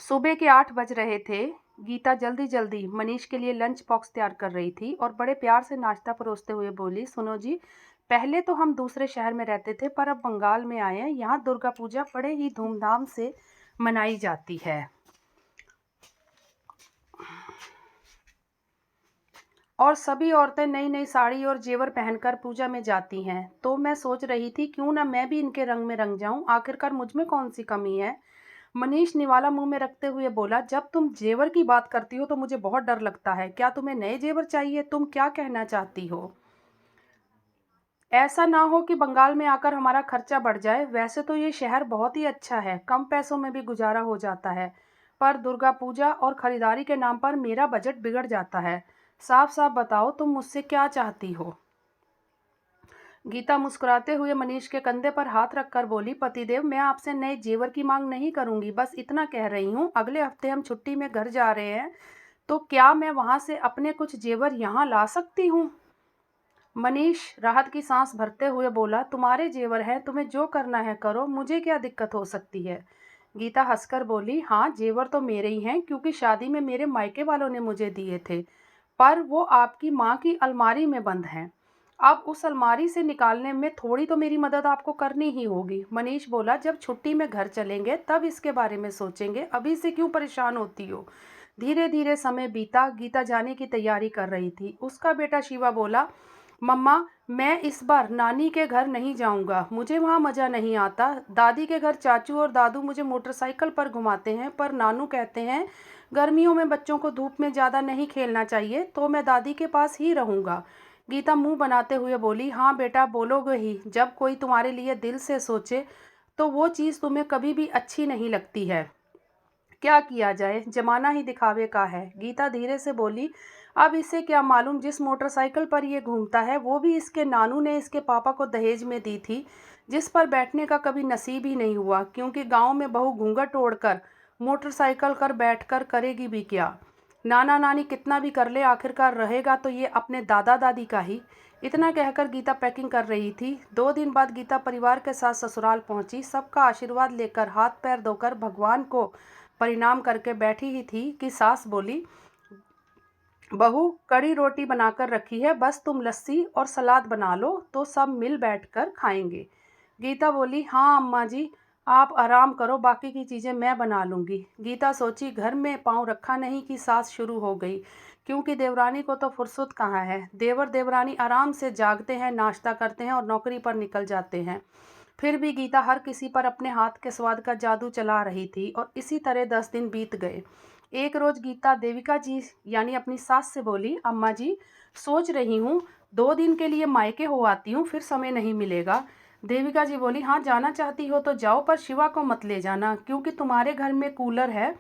सुबह के 8 बज रहे थे। गीता जल्दी-जल्दी मनीष के लिए लंच बॉक्स तैयार कर रही थी और बड़े प्यार से नाश्ता परोसते हुए बोली, सुनो जी, पहले तो हम दूसरे शहर में रहते थे पर अब बंगाल में आए हैं। यहाँ दुर्गा पूजा बड़े ही धूमधाम से मनाई जाती है और सभी औरतें नई-नई साड़ी और जेवर पहनकर पूजा में जाती हैं। तो मैं सोच रही थी क्यों ना मैं भी इनके रंग में रंग जाऊं, आखिरकार मुझ में कौन सी कमी है। मनीष निवाला मुंह में रखते हुए बोला, जब तुम जेवर की बात करती हो तो मुझे बहुत डर लगता है। क्या तुम्हें नए जेवर चाहिए? तुम क्या कहना चाहती हो? ऐसा ना हो कि बंगाल में आकर हमारा खर्चा बढ़ जाए। वैसे तो ये शहर बहुत ही अच्छा है, कम पैसों में भी गुजारा हो जाता है, पर दुर्गा पूजा और खरीदारी के नाम पर मेरा बजट बिगड़ जाता है। साफ साफ बताओ, तुम मुझसे क्या चाहती हो? गीता मुस्कुराते हुए मनीष के कंधे पर हाथ रखकर बोली, पतिदेव, मैं आपसे नए जेवर की मांग नहीं करूंगी, बस इतना कह रही हूँ, अगले हफ्ते हम छुट्टी में घर जा रहे हैं, तो क्या मैं वहां से अपने कुछ जेवर यहाँ ला सकती हूँ? मनीष राहत की सांस भरते हुए बोला, तुम्हारे जेवर हैं, तुम्हें जो करना है करो, मुझे क्या दिक्कत हो सकती है? गीता हंसकर बोली, हाँ, जेवर तो मेरे ही हैं, क्योंकि शादी में मेरे मायके वालों ने मुझे दिए थे, पर वो आपकी माँ की अलमारी में बंद हैं। अब उस अलमारी से निकालने में थोड़ी तो मेरी मदद आपको करनी ही होगी। मनीष बोला, जब छुट्टी में घर चलेंगे तब इसके बारे में सोचेंगे, अभी से क्यों परेशान होती हो? धीरे धीरे समय बीता। गीता जाने की तैयारी कर रही थी। उसका बेटा शिवा बोला, मम्मा, मैं इस बार नानी के घर नहीं जाऊंगा, मुझे वहाँ मज़ा नहीं आता। दादी के घर चाचू और दादू मुझे मोटरसाइकिल पर घुमाते हैं, पर नानू कहते हैं गर्मियों में बच्चों को धूप में ज़्यादा नहीं खेलना चाहिए, तो मैं दादी के पास ही रहूँगा। गीता मुंह बनाते हुए बोली, हाँ बेटा, बोलोगे ही। जब कोई तुम्हारे लिए दिल से सोचे तो वो चीज़ तुम्हें कभी भी अच्छी नहीं लगती है। क्या किया जाए, जमाना ही दिखावे का है। गीता धीरे से बोली, अब इसे क्या मालूम जिस मोटरसाइकिल पर ये घूमता है वो भी इसके नानू ने इसके पापा को दहेज में दी थी, जिस पर बैठने का कभी नसीब ही नहीं हुआ, क्योंकि गांव में बहू घूंघट ओढ़कर मोटरसाइकिल कर बैठकर करेगी भी क्या? नाना नानी कितना भी कर ले, आखिरकार रहेगा तो ये अपने दादा दादी का ही। इतना कहकर गीता पैकिंग कर रही थी। 2 दिन बाद गीता परिवार के साथ ससुराल पहुंची। सबका आशीर्वाद लेकर हाथ पैर धोकर भगवान को परिणाम करके बैठी ही थी कि सास बोली, बहू, कड़ी रोटी बनाकर रखी है, बस तुम लस्सी और सलाद बना लो तो सब मिल बैठकर खाएंगे। गीता बोली, हाँ अम्मा जी, आप आराम करो, बाकी की चीज़ें मैं बना लूँगी। गीता सोची, घर में पाँव रखा नहीं कि सास शुरू हो गई, क्योंकि देवरानी को तो फुर्सत कहाँ है। देवर देवरानी आराम से जागते हैं, नाश्ता करते हैं और नौकरी पर निकल जाते हैं। फिर भी गीता हर किसी पर अपने हाथ के स्वाद का जादू चला रही थी और इसी तरह 10 दिन बीत गए। एक रोज गीता देविका जी यानी अपनी सास से बोली, अम्मा जी, सोच रही हूँ 2 दिन के लिए मायके हो आती हूँ, फिर समय नहीं मिलेगा। देविका जी बोली, हाँ, जाना चाहती हो तो जाओ, पर शिवा को मत ले जाना, क्योंकि तुम्हारे घर में कूलर है,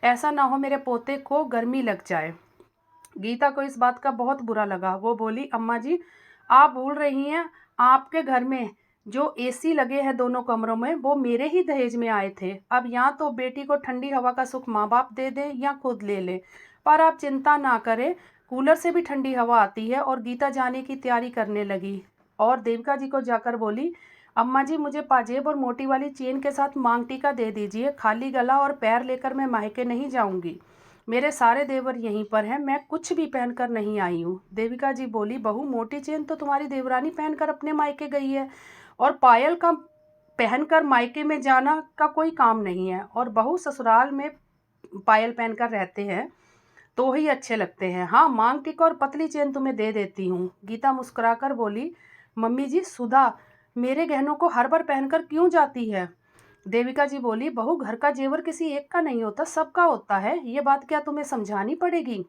ऐसा ना हो मेरे पोते को गर्मी लग जाए। गीता को इस बात का बहुत बुरा लगा। वो बोली, अम्मा जी, आप भूल रही हैं, आपके घर में जो एसी लगे हैं दोनों कमरों में, वो मेरे ही दहेज में आए थे। अब यहाँ तो बेटी को ठंडी हवा का सुख माँ बाप दे दे या खुद ले ले, पर आप चिंता ना करें, कूलर से भी ठंडी हवा आती है। और गीता जाने की तैयारी करने लगी और देविका जी को जाकर बोली, अम्मा जी, मुझे पाजेब और मोटी वाली चेन के साथ मांग टीका दे दीजिए, खाली गला और पैर लेकर मैं मायके नहीं जाऊंगी। मेरे सारे देवर यहीं पर हैं, मैं कुछ भी पहनकर नहीं आई हूँ। देविका जी बोली, बहू, मोटी चेन तो तुम्हारी देवरानी पहनकर अपने मायके गई है, और पायल का पहनकर मायके में जाना का कोई काम नहीं है, और बहू ससुराल में पायल पहनकर रहते हैं तो ही अच्छे लगते हैं। हाँ, मांग टीका और पतली चेन तुम्हें दे देती हूँ। गीता मुस्कुराकर बोली, मम्मी जी, सुधा मेरे गहनों को हर बार पहनकर क्यों जाती है? देविका जी बोली, बहू, घर का जेवर किसी एक का नहीं होता, सबका होता है, ये बात क्या तुम्हें समझानी पड़ेगी?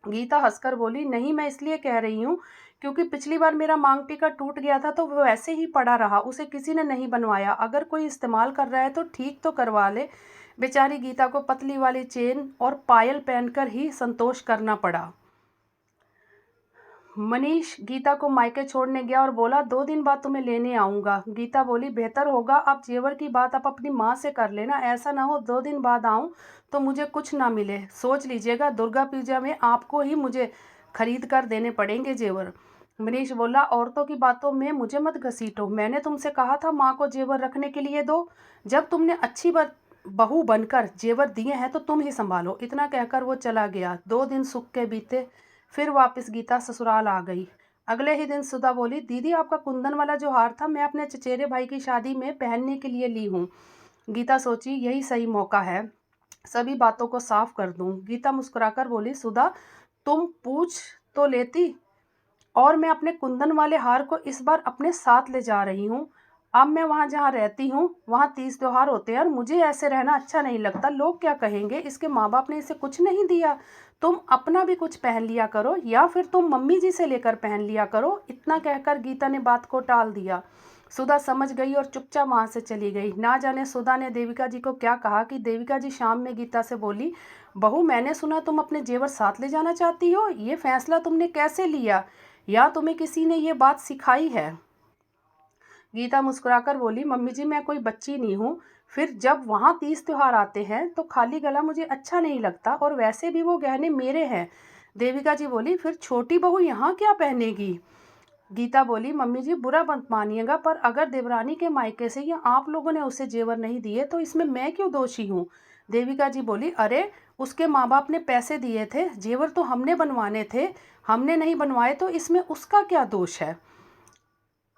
गीता हंसकर बोली, नहीं, मैं इसलिए कह रही हूँ क्योंकि पिछली बार मेरा मांग टीका टूट गया था तो वो वैसे ही पड़ा रहा, उसे किसी ने नहीं बनवाया। अगर कोई इस्तेमाल कर रहा है तो ठीक तो करवा ले। बेचारी गीता को पतली वाली चेन और पायल पहनकर ही संतोष करना पड़ा। मनीष गीता को मायके छोड़ने गया और बोला, 2 दिन बाद तुम्हें लेने आऊँगा। गीता बोली, बेहतर होगा अब जेवर की बात आप अपनी माँ से कर लेना, ऐसा ना हो 2 दिन बाद आऊँ तो मुझे कुछ ना मिले। सोच लीजिएगा, दुर्गा पूजा में आपको ही मुझे खरीद कर देने पड़ेंगे जेवर। मनीष बोला, औरतों की बातों में मुझे मत घसीटो, मैंने तुमसे कहा था माँ को जेवर रखने के लिए दो। जब तुमने अच्छी बहू बनकर जेवर दिए हैं तो तुम ही संभालो। इतना कहकर वो चला गया। 2 दिन सुख के बीते, फिर वापस गीता ससुराल आ गई। अगले ही दिन सुधा बोली, दीदी आपका कुंदन वाला जो हार था मैं अपने चचेरे भाई की शादी में पहनने के लिए ली हूँ। गीता सोची, यही सही मौका है, सभी बातों को साफ कर दूं। गीता मुस्कुराकर बोली, सुधा तुम पूछ तो लेती, और मैं अपने कुंदन वाले हार को इस बार अपने साथ ले जा रही हूँ। अब मैं वहाँ जहाँ रहती हूँ वहाँ तीज त्योहार होते हैं और मुझे ऐसे रहना अच्छा नहीं लगता। लोग क्या कहेंगे, इसके माँ बाप ने इसे कुछ नहीं दिया। तुम अपना भी कुछ पहन लिया करो, या फिर तुम मम्मी जी से लेकर पहन लिया करो। इतना कहकर गीता ने बात को टाल दिया। सुधा समझ गई और चुपचाप वहाँ से चली गई। ना जाने सुधा ने देविका जी को क्या कहा कि देविका जी शाम में गीता से बोली, बहू मैंने सुना तुम अपने जेवर साथ ले जाना चाहती हो, ये फैसला तुमने कैसे लिया, या तुम्हें किसी ने ये बात सिखाई है? गीता मुस्कुराकर बोली, मम्मी जी मैं कोई बच्ची नहीं हूँ। फिर जब वहाँ तीज त्योहार आते हैं तो खाली गला मुझे अच्छा नहीं लगता, और वैसे भी वो गहने मेरे हैं। देविका जी बोली, फिर छोटी बहू यहाँ क्या पहनेगी? गीता बोली, मम्मी जी बुरा मत मानिएगा, पर अगर देवरानी के मायके से या आप लोगों ने उसे जेवर नहीं दिए तो इसमें मैं क्यों दोषी हूँ? देविका जी बोली, अरे उसके माँ बाप ने पैसे दिए थे, जेवर तो हमने बनवाने थे, हमने नहीं बनवाए तो इसमें उसका क्या दोष है?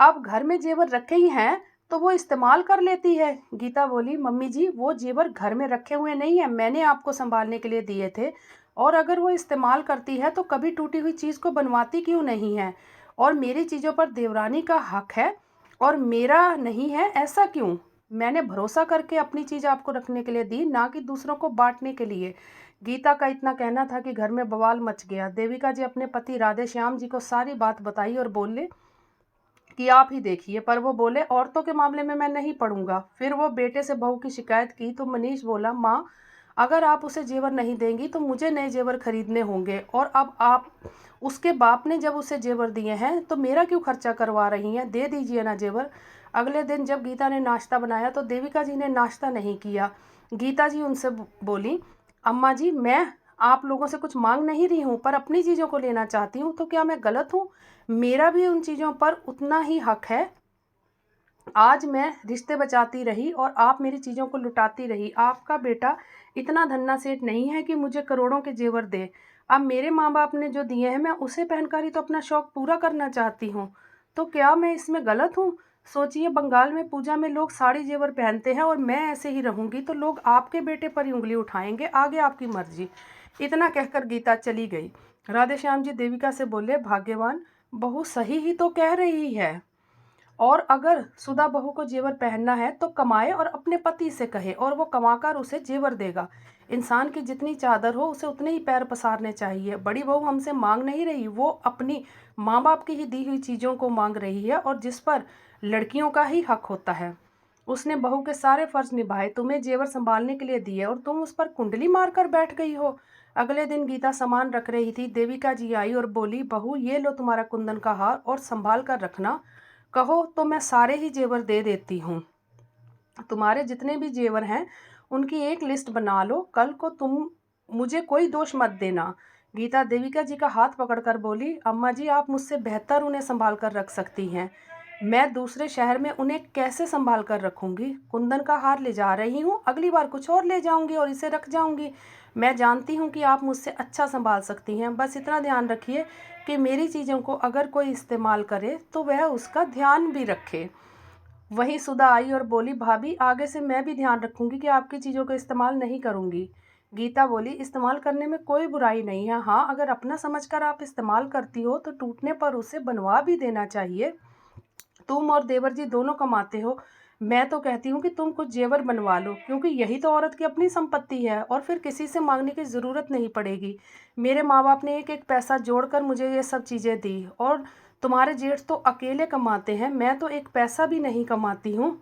अब घर में जेवर रखे ही हैं तो वो इस्तेमाल कर लेती है। गीता बोली, मम्मी जी वो जेवर घर में रखे हुए नहीं है, मैंने आपको संभालने के लिए दिए थे, और अगर वो इस्तेमाल करती है तो कभी टूटी हुई चीज़ को बनवाती क्यों नहीं है? और मेरी चीज़ों पर देवरानी का हक है और मेरा नहीं है, ऐसा क्यों? मैंने भरोसा करके अपनी चीज़ आपको रखने के लिए दी, ना कि दूसरों को बांटने के लिए। गीता का इतना कहना था कि घर में बवाल मच गया। देविका जी अपने पति राधे श्याम जी को सारी बात बताई और बोले कि आप ही देखिए, पर वो बोले औरतों के मामले में मैं नहीं पढ़ूंगा। फिर वो बेटे से बहू की शिकायत की तो मनीष बोला, माँ अगर आप उसे जेवर नहीं देंगी तो मुझे नए जेवर खरीदने होंगे, और अब आप उसके बाप ने जब उसे जेवर दिए हैं तो मेरा क्यों खर्चा करवा रही हैं, दे दीजिए ना जेवर। अगले दिन जब गीता ने नाश्ता बनाया तो देविका जी ने नाश्ता नहीं किया। गीता जी उनसे बोली, अम्मा जी मैं आप लोगों से कुछ मांग नहीं रही हूँ, पर अपनी चीज़ों को लेना चाहती हूँ, तो क्या मैं गलत हूँ? मेरा भी उन चीज़ों पर उतना ही हक है। आज मैं रिश्ते बचाती रही और आप मेरी चीज़ों को लुटाती रही। आपका बेटा इतना धन्ना सेठ नहीं है कि मुझे करोड़ों के जेवर दे। अब मेरे माँ बाप ने जो दिए हैं मैं उसे पहनकर ही तो अपना शौक पूरा करना चाहती हूँ, तो क्या मैं इसमें गलत हूँ? सोचिए, बंगाल में पूजा में लोग साड़ी जेवर पहनते हैं और मैं ऐसे ही रहूँगी तो लोग आपके बेटे पर ही उंगली उठाएंगे। आगे आपकी मर्जी। इतना कहकर गीता चली गई। राधे श्याम जी देविका से बोले, भाग्यवान बहू सही ही तो कह रही है, और अगर सुधा बहू को जेवर पहनना है तो कमाए और अपने पति से कहे, और वो कमाकर उसे जेवर देगा। इंसान की जितनी चादर हो उसे उतने ही पैर पसारने चाहिए। बड़ी बहू हमसे मांग नहीं रही, वो अपनी माँ बाप की ही दी हुई चीज़ों को मांग रही है, और जिस पर लड़कियों का ही हक होता है। उसने बहू के सारे फर्ज निभाए, तुम्हें जेवर संभालने के लिए दिए, और तुम उस पर कुंडली मारकर बैठ गई हो। अगले दिन गीता सामान रख रही थी, देविका जी आई और बोली, बहू ये लो तुम्हारा कुंदन का हार और संभाल कर रखना, कहो तो मैं सारे ही जेवर दे देती हूँ। तुम्हारे जितने भी जेवर हैं उनकी एक लिस्ट बना लो, कल को तुम मुझे कोई दोष मत देना। गीता देविका जी का हाथ पकड़कर बोली, अम्मा जी आप मुझसे बेहतर उन्हें संभाल कर रख सकती हैं, मैं दूसरे शहर में उन्हें कैसे संभाल कर रखूंगी? कुंदन का हार ले जा रही हूँ, अगली बार कुछ और ले जाऊंगी और इसे रख जाऊंगी। मैं जानती हूँ कि आप मुझसे अच्छा संभाल सकती हैं, बस इतना ध्यान रखिए कि मेरी चीज़ों को अगर कोई इस्तेमाल करे तो वह उसका ध्यान भी रखे। वहीं सुधा आई और बोली, भाभी आगे से मैं भी ध्यान रखूंगी कि आपकी चीज़ों का इस्तेमाल नहीं करूंगी। गीता बोली, इस्तेमाल करने में कोई बुराई नहीं है, हाँ अगर अपना समझकर आप इस्तेमाल करती हो तो टूटने पर उसे बनवा भी देना चाहिए। तुम और देवर जी दोनों कमाते हो, मैं तो कहती हूँ कि तुम कुछ जेवर बनवा लो, क्योंकि यही तो औरत की अपनी संपत्ति है, और फिर किसी से मांगने की ज़रूरत नहीं पड़ेगी। मेरे माँ बाप ने एक एक पैसा जोड़कर मुझे ये सब चीज़ें दी, और तुम्हारे जेठ तो अकेले कमाते हैं, मैं तो एक पैसा भी नहीं कमाती हूँ।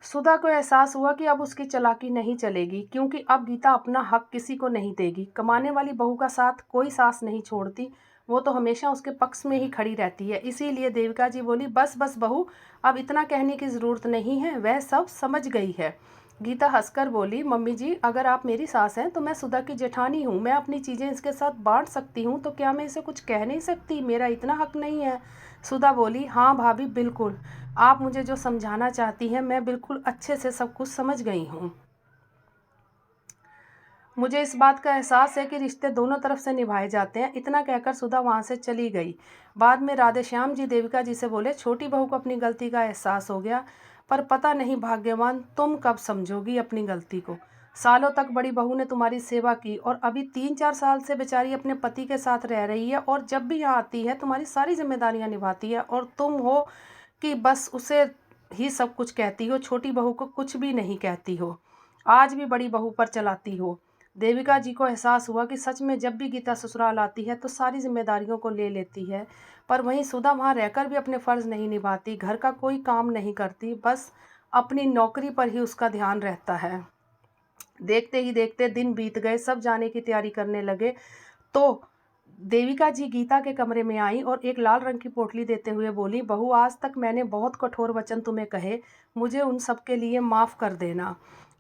सुधा को एहसास हुआ कि अब उसकी चालाकी नहीं चलेगी, क्योंकि अब गीता अपना हक किसी को नहीं देगी। कमाने वाली बहू का साथ कोई सास नहीं छोड़ती, वो तो हमेशा उसके पक्ष में ही खड़ी रहती है। इसीलिए देविका जी बोली, बस बस बहू, अब इतना कहने की ज़रूरत नहीं है, वह सब समझ गई है। गीता हंसकर बोली, मम्मी जी अगर आप मेरी सास हैं तो मैं सुधा की जेठानी हूँ, मैं अपनी चीज़ें इसके साथ बांट सकती हूँ, तो क्या मैं इसे कुछ कह नहीं सकती? मेरा इतना हक नहीं है? सुधा बोली, हाँ भाभी बिल्कुल, आप मुझे जो समझाना चाहती हैं मैं बिल्कुल अच्छे से सब कुछ समझ गई हूँ। मुझे इस बात का एहसास है कि रिश्ते दोनों तरफ से निभाए जाते हैं। इतना कहकर सुधा वहाँ से चली गई। बाद में राधेश्याम जी देविका जी से बोले, छोटी बहू को अपनी गलती का एहसास हो गया, पर पता नहीं भाग्यवान तुम कब समझोगी अपनी गलती को। सालों तक बड़ी बहू ने तुम्हारी सेवा की और अभी 3-4 साल से बेचारी अपने पति के साथ रह रही है, और जब भी यहाँ आती है तुम्हारी सारी जिम्मेदारियाँ निभाती है, और तुम हो कि बस उसे ही सब कुछ कहती हो, छोटी बहू को कुछ भी नहीं कहती हो। आज भी बड़ी बहू पर चलाती हो। देविका जी को एहसास हुआ कि सच में जब भी गीता ससुराल आती है तो सारी जिम्मेदारियों को ले लेती है, पर वहीं सुधा वहाँ रहकर भी अपने फ़र्ज़ नहीं निभाती, घर का कोई काम नहीं करती, बस अपनी नौकरी पर ही उसका ध्यान रहता है। देखते ही देखते दिन बीत गए, सब जाने की तैयारी करने लगे तो देविका जी गीता के कमरे में आई और एक लाल रंग की पोटली देते हुए बोली, बहू आज तक मैंने बहुत कठोर वचन तुम्हें कहे, मुझे उन सब के लिए माफ़ कर देना।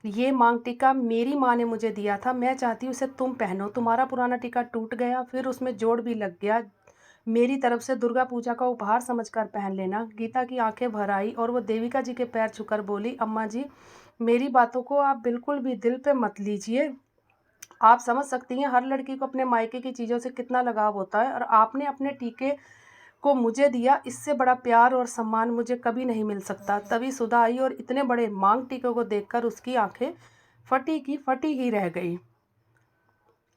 ये मांग टीका मेरी माँ ने मुझे दिया था, मैं चाहती हूँ उसे तुम पहनो। तुम्हारा पुराना टीका टूट गया, फिर उसमें जोड़ भी लग गया, मेरी तरफ से दुर्गा पूजा का उपहार समझकर पहन लेना। गीता की आंखें भर आई और वो देविका जी के पैर छूकर बोली, अम्मा जी मेरी बातों को आप बिल्कुल भी दिल पे मत लीजिए। आप समझ सकती हैं हर लड़की को अपने मायके की चीज़ों से कितना लगाव होता है, और आपने अपने टीके को मुझे दिया, इससे बड़ा प्यार और सम्मान मुझे कभी नहीं मिल सकता। तभी सुधा आई और इतने बड़े मांग टीके को देखकर उसकी आंखें फटी की फटी ही रह गई।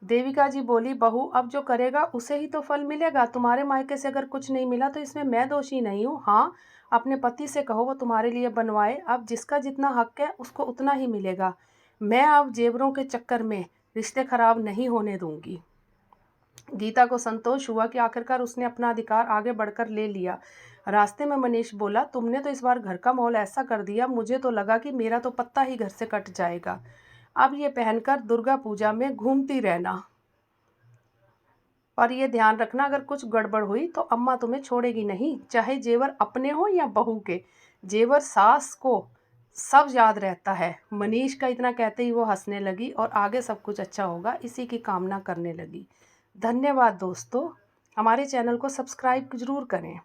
देविका जी बोली, बहू अब जो करेगा उसे ही तो फल मिलेगा। तुम्हारे मायके से अगर कुछ नहीं मिला तो इसमें मैं दोषी नहीं हूँ। हाँ, अपने पति से कहो वो तुम्हारे लिए बनवाए, अब जिसका जितना हक है उसको उतना ही मिलेगा। मैं अब जेवरों के चक्कर में रिश्ते खराब नहीं होने दूंगी। गीता को संतोष हुआ कि आखिरकार उसने अपना अधिकार आगे बढ़कर ले लिया। रास्ते में मनीष बोला, तुमने तो इस बार घर का माहौल ऐसा कर दिया, मुझे तो लगा कि मेरा तो पत्ता ही घर से कट जाएगा। अब ये पहनकर दुर्गा पूजा में घूमती रहना, पर ये ध्यान रखना अगर कुछ गड़बड़ हुई तो अम्मा तुम्हें छोड़ेगी नहीं, चाहे जेवर अपने हो या बहू के। जेवर सास को सब याद रहता है। मनीष का इतना कहते ही वो हंसने लगी और आगे सब कुछ अच्छा होगा इसी की कामना करने लगी। धन्यवाद दोस्तों, हमारे चैनल को सब्सक्राइब ज़रूर करें।